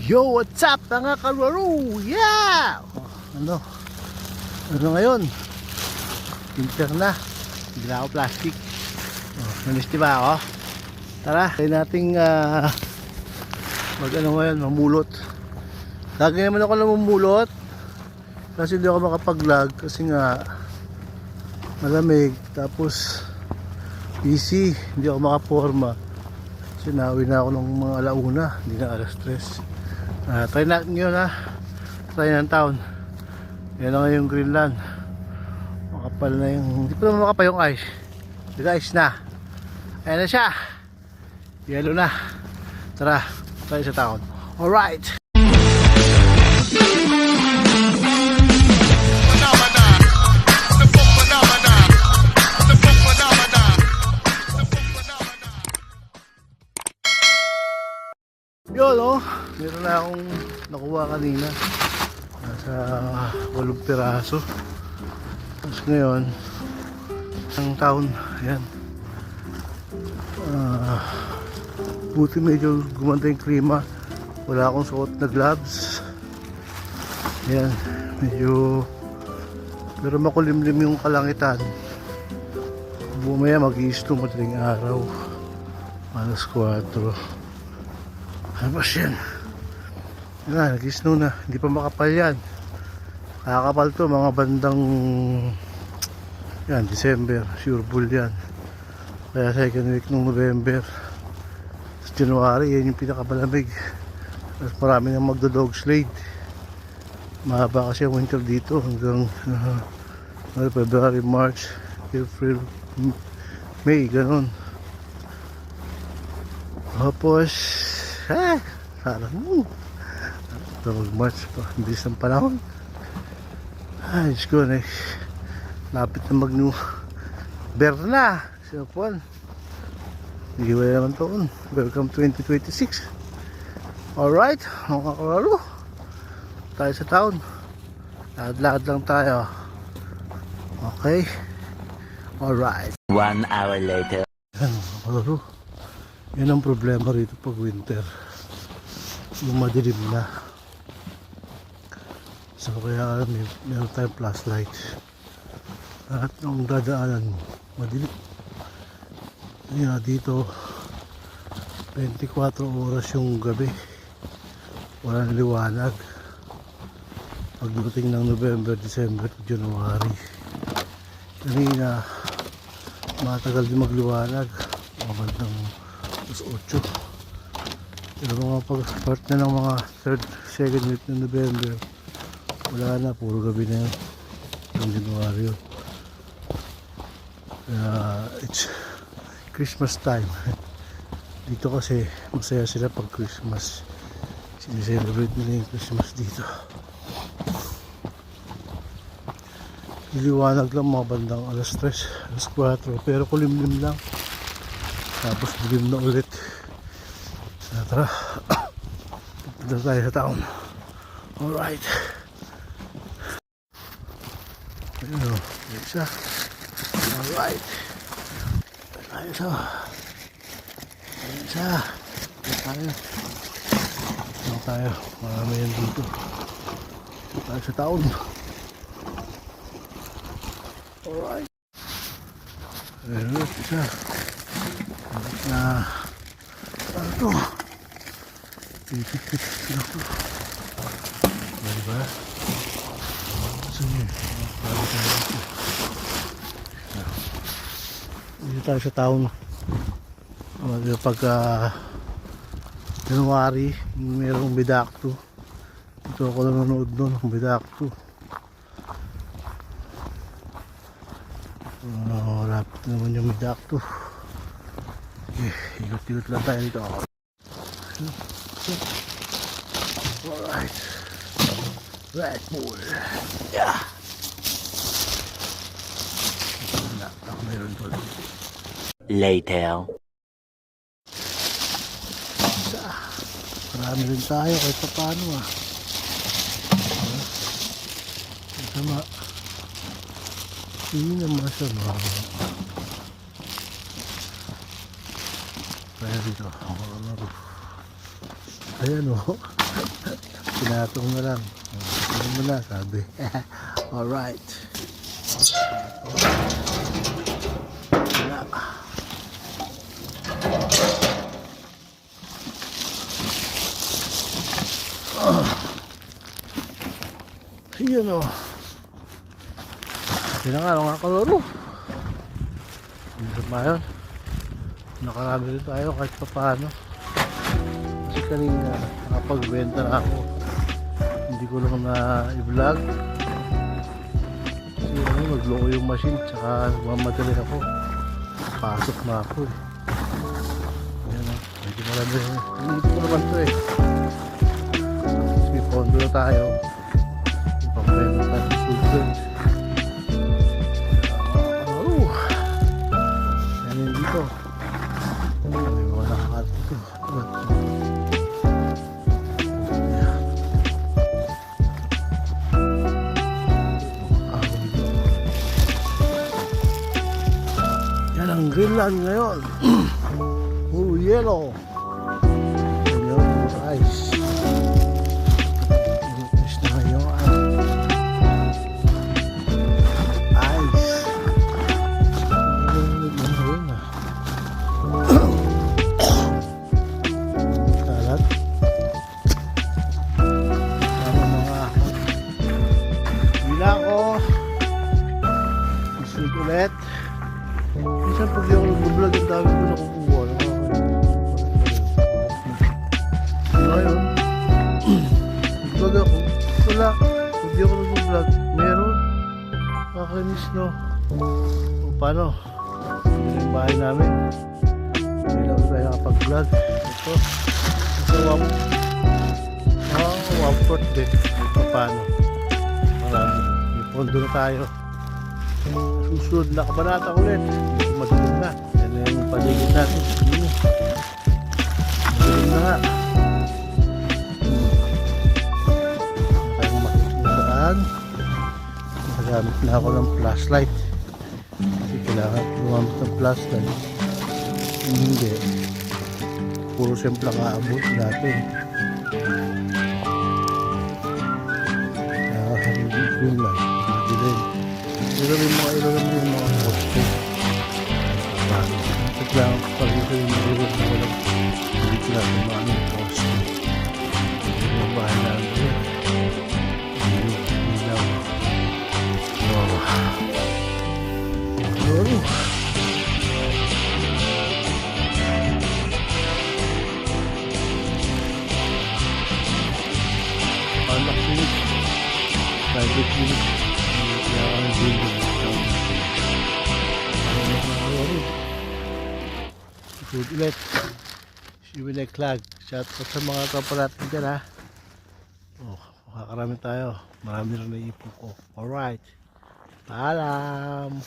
Yo, what's up mga kalaro? Yeah! Ano ngayon? Winter na. Hindi na ako plastic. Nanis diba ako? Tara, tayo nating ngayon, mamulot. Lagi naman ako namumulot kasi hindi ako makapag-vlog kasi nga malamig, tapos busy, hindi ako makaporma. Sinawi na ako ng mga alauna, hindi na alas 3. Try natin yun try ng town. Yan na nga yung Greenland. Makapal na yung, hindi pa naman makapal yung ice. Nag-ice na. Ayan na siya. Yellow na. Tara, try sa town. Alright. Yun meron na akong nakuha kanina. Nasa 8 piraso. Tapos ngayon ang taon, ayan, buti medyo gumanda yung klima. Wala akong suot na gloves. Ayan, medyo pero makulimlim yung kalangitan. Bumaya mag-iisto madaling araw, alas 4. Ano ba yan? Nag-snow na. Hindi pa makapal yan. Kakapal to mga bandang yan, December. Sure bull yan. Kaya second week ng November. Sa January, yan yung pinakamalamig. Tapos marami nang magdo-dog sled. Mahaba kasi ang winter dito hanggang February, March, April, May, ganun. Tapos parang ito mag-March pa, bilis ng panahon. Diyos ko, lapit na mag-new bear na siya po. Hindi wala naman taon. Welcome 2026. Alright, mga kakalaro, tayo sa town. Lakad-lakad lang tayo. Okay. Alright. 1 hour later. Yan mga kakalaro, yan ang problema rito pag winter, yung madilim na. So kaya meron tayong flashlight at nung dadaanan madilim. Kaya dito 24 oras yung gabi, walang liwanag pagdating ng November, December, January. Kanina matagal din magliwanag, mga bandang 8. Pero mga pag-start na ng mga 3rd, 2nd week ng November, wala na, puro gabi na yun. Ng January yun. It's Christmas time. Dito kasi masaya sila pag Christmas. Sineselebrate nila yung Christmas dito. Iliwanag lang mga bandang alas 3, alas 4, pero kulimlim lang. Tapos dilim na ulit. Tara, pupunta tayo sa town. Alright. Ayun isa. Alright. Tayo sa tayo. Marami yan dito. Tayo sa town. Alright. Ayun isa. Ano to? Titik-titik na to. Diba? Sige. Dito tayo sa town. Pagka January, mayroong Bidakto. Dito ako nanonood nun ng Bidakto. Lapit naman yung Bidakto. Okay, ikot-ikot lang tayo dito. Alright. Red Bull. Yeah. Mayroon to. Later. Marami rin tayo kahit pa paano Tama. Hindi naman siya kaya dito. Ayan Pinatong na lang. Ano mo na, sabi. Alright. Wala. Ayan o. Pinangaraw nga kaloro. Hindi ba yun? Nakarami rin tayo kahit pa paano. Kasi kanina nakapagbenta na ako. Hindi ko lang na i-vlog. Kasi ano, nagloko yung machine tsaka mamadali ako. Pasok na ako eh. Ayan o. Medyo marami rin. Hindi ko naman to eh. Kasi may pondo na tayo. Ipapwento tayo sa sultan. Yan dito. May mga nakakat dito. Yan ang Greenland ngayon. Puro yellow. Yan yung ice. Ice na ngayon. Ice. Kalat. Sama mga bila ko. Isig ulit. Minsan pag di ako nag-vlog, ang dami ko nakukuha. Ngayon, nag-vlog ako. Wala. Pag di ako nag-vlog, meron. Nakakainis, no? O paano? Hindi na yung bahay namin. Hindi lang tayo nakapag-vlog. Ito. Ito, Waport din. Ito, paano? Marami. May pondo na tayo. Susunod na kabanata ulit. Hindi ko madilim na. Yan na yung paligid natin. Madilim na nga. Tayong makikita. Nagamit na ako ng flashlight. Kasi kailangan lumamit ng flashlight. Hindi. Puro siyempre kaabot natin. Kaya yun lang. Madilim. Pero may mga ilaw naman yung mga poste. Ito lang pag ito yung nilulog na walang dito natin mga anong poste. Yung bahay natin. Ilaw. Sorry. Panak unit. Private unit. Good ulit. Siwilay Clag. Shout out sa mga kapwa natin dyan ha. Oh, makakarami tayo. Marami rin naipon ko. Alright. Paalam.